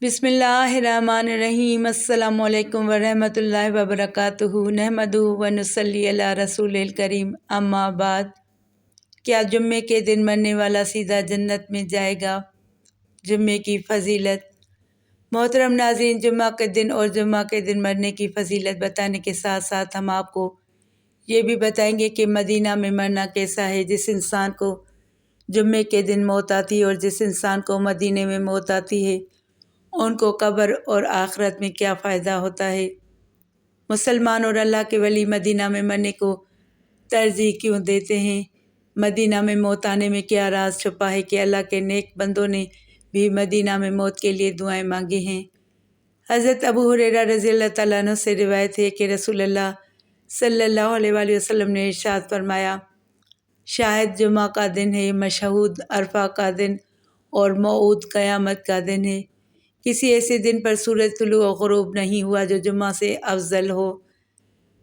بسم اللہ الرحمن الرحیم۔ السلام علیکم ورحمۃ اللہ وبرکاتہ۔ نحمدہ ونصلی علی رسول الکریم، اما بعد۔ کیا جمعے کے دن مرنے والا سیدھا جنت میں جائے گا؟ جمعے کی فضیلت۔ محترم ناظرین، جمعہ کے دن اور جمعہ کے دن مرنے کی فضیلت بتانے کے ساتھ ساتھ ہم آپ کو یہ بھی بتائیں گے کہ مدینہ میں مرنا کیسا ہے۔ جس انسان کو جمعے کے دن موت آتی ہے اور جس انسان کو مدینے میں موت آتی ہے، ان کو قبر اور آخرت میں کیا فائدہ ہوتا ہے۔ مسلمان اور اللہ کے ولی مدینہ میں مرنے کو ترجیح کیوں دیتے ہیں؟ مدینہ میں موت آنے میں کیا راز چھپا ہے کہ اللہ کے نیک بندوں نے بھی مدینہ میں موت کے لیے دعائیں مانگی ہیں؟ حضرت ابو ہریرہ رضی اللہ تعالیٰ عنہ سے روایت ہے کہ رسول اللہ صلی اللہ علیہ وآلہ وسلم نے ارشاد فرمایا، شاہد جمعہ کا دن ہے، مشہود عرفہ کا دن اور موعود قیامت کا دن ہے۔ کسی ایسے دن پر سورج طلوع و غروب نہیں ہوا جو جمعہ سے افضل ہو۔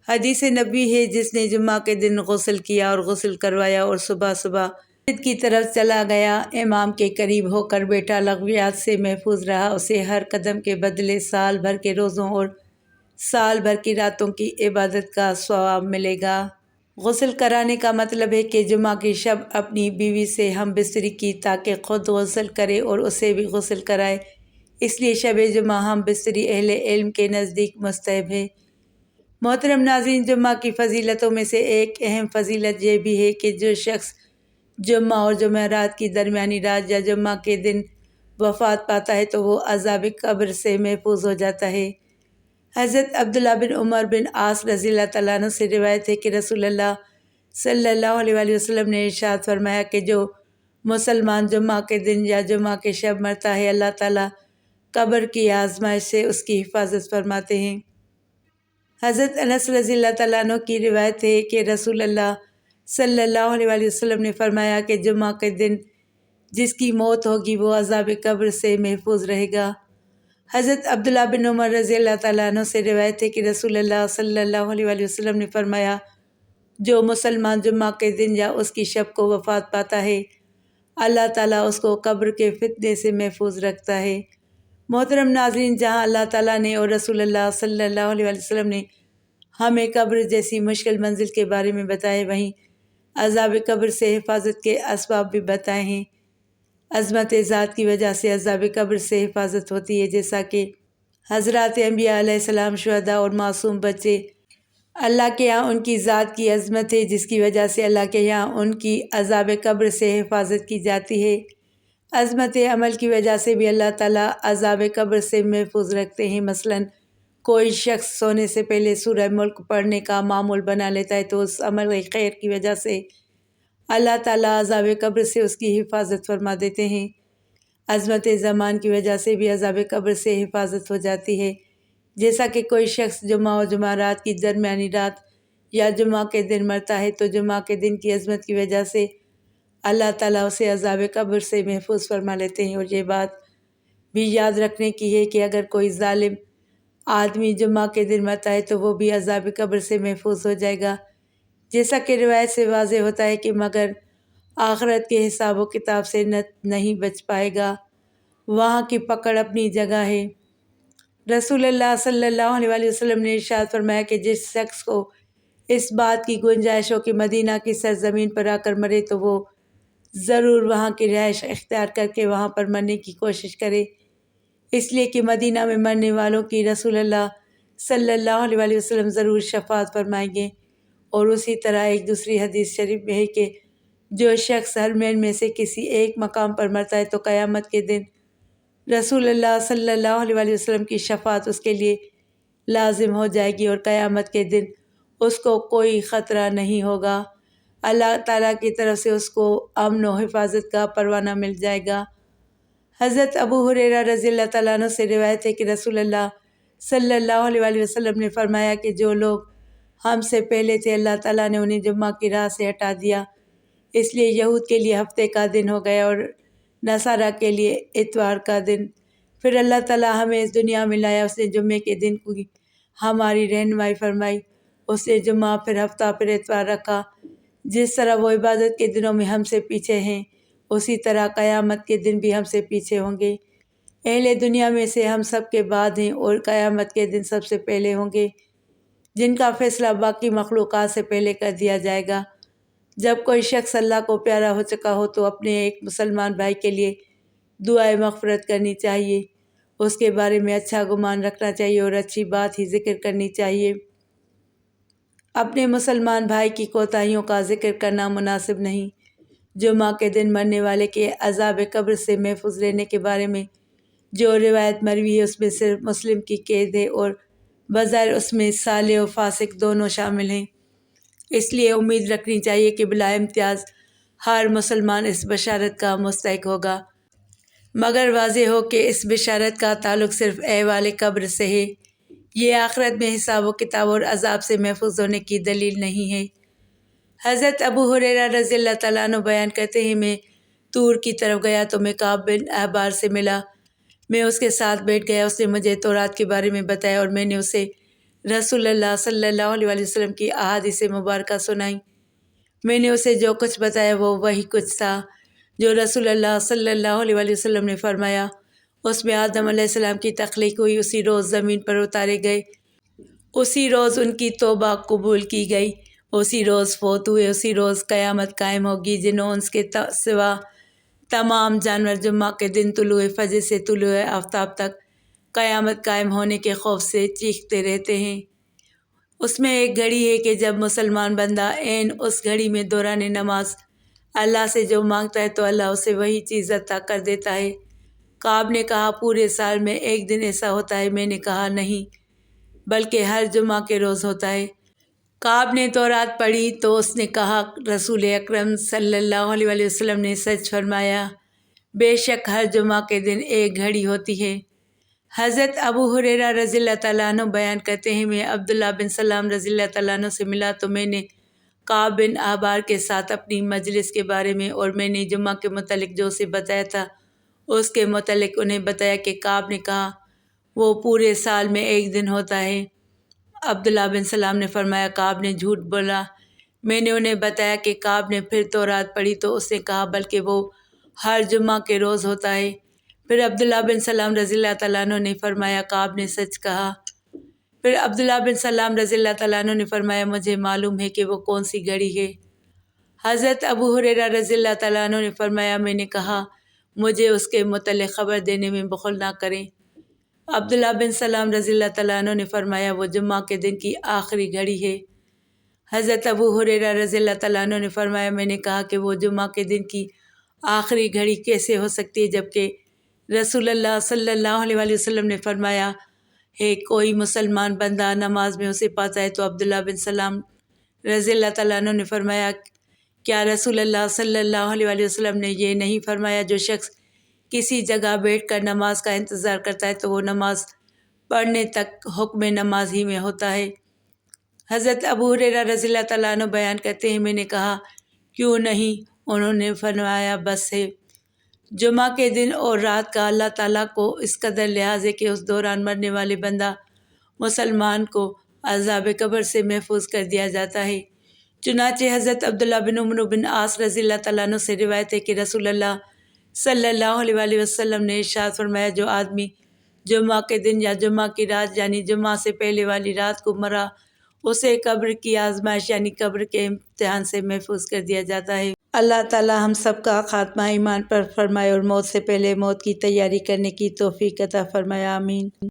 حدیث نبوی ہے، جس نے جمعہ کے دن غسل کیا اور غسل کروایا اور صبح صبح مسجد کی طرف چلا گیا، امام کے قریب ہو کر بیٹھا، لغویات سے محفوظ رہا، اسے ہر قدم کے بدلے سال بھر کے روزوں اور سال بھر کی راتوں کی عبادت کا ثواب ملے گا۔ غسل کرانے کا مطلب ہے کہ جمعہ کی شب اپنی بیوی سے ہم بستری کی تاکہ خود غسل کرے اور اسے بھی غسل کرائے، اس لیے شب جمعہ ہم بستری اہل علم کے نزدیک مستحب ہے۔ محترم ناظرین، جمعہ کی فضیلتوں میں سے ایک اہم فضیلت یہ بھی ہے کہ جو شخص جمعہ اور جمعرات کی درمیانی رات یا جمعہ کے دن وفات پاتا ہے تو وہ عذاب قبر سے محفوظ ہو جاتا ہے۔ حضرت عبداللہ بن عمر بن عاص رضی اللہ تعالیٰ عنہ سے روایت ہے کہ رسول اللہ صلی اللہ علیہ وآلہ وسلم نے ارشاد فرمایا کہ جو مسلمان جمعہ کے دن یا جمعہ کے شب مرتا ہے، اللہ تعالیٰ قبر کی آزمائش سے اس کی حفاظت فرماتے ہیں۔ حضرت انس رضی اللہ تعالیٰ عنہ کی روایت ہے کہ رسول اللہ صلی اللہ علیہ وآلہ وسلم نے فرمایا کہ جمعہ کے دن جس کی موت ہوگی وہ عذاب قبر سے محفوظ رہے گا۔ حضرت عبداللہ بن عمر رضی اللہ تعالیٰ عنہ سے روایت ہے کہ رسول اللہ صلی اللہ علیہ وآلہ وسلم نے فرمایا، جو مسلمان جمعہ کے دن یا اس کی شب کو وفات پاتا ہے، اللہ تعالیٰ اس کو قبر کے فتنے سے محفوظ رکھتا ہے۔ محترم ناظرین، جہاں اللہ تعالیٰ نے اور رسول اللہ صلی اللہ علیہ وآلہ وسلم نے ہمیں قبر جیسی مشکل منزل کے بارے میں بتائے، وہیں عذاب قبر سے حفاظت کے اسباب بھی بتائے ہیں۔ عظمت ذات کی وجہ سے عذاب قبر سے حفاظت ہوتی ہے، جیسا کہ حضرات انبیاء علیہ السلام، شہداء اور معصوم بچے، اللہ کے یہاں ان کی ذات کی عظمت ہے جس کی وجہ سے اللہ کے یہاں ان کی عذاب قبر سے حفاظت کی جاتی ہے۔ عظمت عمل کی وجہ سے بھی اللہ تعالیٰ عذاب قبر سے محفوظ رکھتے ہیں۔ مثلاً کوئی شخص سونے سے پہلے سورہ ملک پڑھنے کا معمول بنا لیتا ہے تو اس عمل خیر کی وجہ سے اللہ تعالیٰ عذاب قبر سے اس کی حفاظت فرما دیتے ہیں۔ عظمت زمان کی وجہ سے بھی عذاب قبر سے حفاظت ہو جاتی ہے، جیسا کہ کوئی شخص جمعہ اور جمعرات کی درمیانی رات یا جمعہ کے دن مرتا ہے تو جمعہ کے دن کی عظمت کی وجہ سے اللہ تعالیٰ اسے عذاب قبر سے محفوظ فرما لیتے ہیں۔ اور یہ بات بھی یاد رکھنے کی ہے کہ اگر کوئی ظالم آدمی جمعہ کے دن مرتا ہے تو وہ بھی عذاب قبر سے محفوظ ہو جائے گا، جیسا کہ روایت سے واضح ہوتا ہے کہ مگر آخرت کے حساب و کتاب سے نہیں بچ پائے گا، وہاں کی پکڑ اپنی جگہ ہے۔ رسول اللہ صلی اللہ علیہ وآلہ وسلم نے ارشاد فرمایا کہ جس شخص کو اس بات کی گنجائش ہو کہ مدینہ کی سرزمین پر آ کر مرے تو وہ ضرور وہاں کی رہائش اختیار کر کے وہاں پر مرنے کی کوشش کرے، اس لیے کہ مدینہ میں مرنے والوں کی رسول اللہ صلی اللہ علیہ وآلہ وسلم ضرور شفاعت فرمائیں گے۔ اور اسی طرح ایک دوسری حدیث شریف میں ہے کہ جو شخص حرمین میں سے کسی ایک مقام پر مرتا ہے تو قیامت کے دن رسول اللہ صلی اللہ علیہ وآلہ وسلم کی شفاعت اس کے لیے لازم ہو جائے گی اور قیامت کے دن اس کو کوئی خطرہ نہیں ہوگا، اللہ تعالیٰ کی طرف سے اس کو امن و حفاظت کا پروانہ مل جائے گا۔ حضرت ابو ہریرہ رضی اللہ تعالیٰ عنہ سے روایت ہے کہ رسول اللہ صلی اللہ علیہ وآلہ وسلم نے فرمایا کہ جو لوگ ہم سے پہلے تھے اللہ تعالیٰ نے انہیں جمعہ کی راہ سے ہٹا دیا، اس لیے یہود کے لیے ہفتے کا دن ہو گیا اور نصارہ کے لیے اتوار کا دن۔ پھر اللہ تعالیٰ ہمیں اس دنیا میں لایا، اس نے جمعے کے دن کی ہماری رہنمائی فرمائی، اس نے جمعہ پھر ہفتہ پھر اتوار رکھا۔ جس طرح وہ عبادت کے دنوں میں ہم سے پیچھے ہیں، اسی طرح قیامت کے دن بھی ہم سے پیچھے ہوں گے۔ اہل دنیا میں سے ہم سب کے بعد ہیں اور قیامت کے دن سب سے پہلے ہوں گے، جن کا فیصلہ باقی مخلوقات سے پہلے کر دیا جائے گا۔ جب کوئی شخص اللہ کو پیارا ہو چکا ہو تو اپنے ایک مسلمان بھائی کے لیے دعائے مغفرت کرنی چاہیے، اس کے بارے میں اچھا گمان رکھنا چاہیے اور اچھی بات ہی ذکر کرنی چاہیے۔ اپنے مسلمان بھائی کی کوتاہیوں کا ذکر کرنا مناسب نہیں۔ جمعہ کے دن مرنے والے کے عذاب قبر سے محفوظ رہنے کے بارے میں جو روایت مروی ہے اس میں صرف مسلم کی قید ہے اور بظاہر اس میں صالح و فاسق دونوں شامل ہیں، اس لیے امید رکھنی چاہیے کہ بلا امتیاز ہر مسلمان اس بشارت کا مستحق ہوگا، مگر واضح ہو کہ اس بشارت کا تعلق صرف احوال قبر سے ہے، یہ آخرت میں حساب و کتاب اور عذاب سے محفوظ ہونے کی دلیل نہیں ہے۔ حضرت ابو ہریرہ رضی اللہ تعالیٰ عنہ بیان کرتے ہیں، میں طور کی طرف گیا تو میں کعب بن احبار سے ملا، میں اس کے ساتھ بیٹھ گیا، اس نے مجھے تورات کے بارے میں بتایا اور میں نے اسے رسول اللہ صلی اللہ علیہ وسلم کی احادیث مبارکہ سنائی۔ میں نے اسے جو کچھ بتایا وہ وہی کچھ تھا جو رسول اللہ صلی اللہ علیہ وسلم نے فرمایا۔ اس میں آدم علیہ السلام کی تخلیق ہوئی، اسی روز زمین پر اتارے گئے، اسی روز ان کی توبہ قبول کی گئی، اسی روز فوت ہوئے، اسی روز قیامت قائم ہوگی، جن و انس کے سوا تمام جانور جمعہ کے دن طلوع فجر سے طلوع آفتاب تک قیامت قائم ہونے کے خوف سے چیختے رہتے ہیں۔ اس میں ایک گھڑی ہے کہ جب مسلمان بندہ عین اس گھڑی میں دوران نماز اللہ سے جو مانگتا ہے تو اللہ اسے وہی چیز عطا کر دیتا ہے۔ کعب نے کہا، پورے سال میں ایک دن ایسا ہوتا ہے؟ میں نے کہا، نہیں، بلکہ ہر جمعہ کے روز ہوتا ہے۔ کعب نے تورات پڑھی تو اس نے کہا، رسول اکرم صلی اللہ علیہ وسلم نے سچ فرمایا، بے شک ہر جمعہ کے دن ایک گھڑی ہوتی ہے۔ حضرت ابو ہریرہ رضی اللہ تعالیٰ عنہ بیان کرتے ہیں، میں عبداللہ بن سلام رضی اللہ تعالیٰ عنہ سے ملا تو میں نے کعب بن احبار کے ساتھ اپنی مجلس کے بارے میں اور میں نے جمعہ کے متعلق جو اسے بتایا تھا اس کے متعلق انہیں بتایا کہ کعب نے کہا، وہ پورے سال میں ایک دن ہوتا ہے۔ عبداللہ بن سلام نے فرمایا، کعب نے جھوٹ بولا۔ میں نے انہیں بتایا کہ کعب نے پھر تورات پڑھی تو اس نے کہا، بلکہ وہ ہر جمعہ کے روز ہوتا ہے۔ پھر عبداللہ بن سلام رضی اللہ تعالیٰ عنہ نے فرمایا، کعب نے سچ کہا۔ پھر عبداللہ بن سلام رضی اللہ تعالیٰ عنہ نے فرمایا، مجھے معلوم ہے کہ وہ کون سی گھڑی ہے۔ حضرت ابو ہریرہ رضی اللہ تعالیٰ عنہ نے فرمایا، میں نے کہا، مجھے اس کے متعلق خبر دینے میں بخل نہ کریں۔ عبداللہ بن سلام رضی اللہ تعالیٰ عنہ نے فرمایا، وہ جمعہ کے دن کی آخری گھڑی ہے۔ حضرت ابو ہریرہ رضی اللہ تعالیٰ عنہ نے فرمایا، میں نے کہا کہ وہ جمعہ کے دن کی آخری گھڑی کیسے ہو سکتی ہے جبکہ رسول اللہ صلی اللہ علیہ وسلم نے فرمایا ہے، کوئی مسلمان بندہ نماز میں اسے پاتا ہے تو عبداللہ بن سلام رضی اللہ تعالیٰ عنہ نے فرمایا، کیا رسول اللہ صلی اللہ علیہ وسلم نے یہ نہیں فرمایا، جو شخص کسی جگہ بیٹھ کر نماز کا انتظار کرتا ہے تو وہ نماز پڑھنے تک حکم نماز ہی میں ہوتا ہے۔ حضرت ابو ہریرہ رضی اللہ تعالیٰ عنہ بیان کرتے ہیں، میں نے کہا، کیوں نہیں؟ انہوں نے فرمایا، بس ہے۔ جمعہ کے دن اور رات کا اللہ تعالیٰ کو اس قدر لحاظ ہے کہ اس دوران مرنے والے بندہ مسلمان کو عذاب قبر سے محفوظ کر دیا جاتا ہے۔ چنانچہ حضرت عبداللہ بن عمرو بن عاص رضی اللہ تعالیٰ عنہ سے روایت ہے کہ رسول اللہ صلی اللہ علیہ وسلم نے ارشاد فرمایا، جو آدمی جمعہ کے دن یا جمعہ کی رات یعنی جمعہ سے پہلے والی رات کو مرا، اسے قبر کی آزمائش یعنی قبر کے امتحان سے محفوظ کر دیا جاتا ہے۔ اللہ تعالیٰ ہم سب کا خاتمہ ایمان پر فرمائے اور موت سے پہلے موت کی تیاری کرنے کی توفیق عطا فرمائے، آمین۔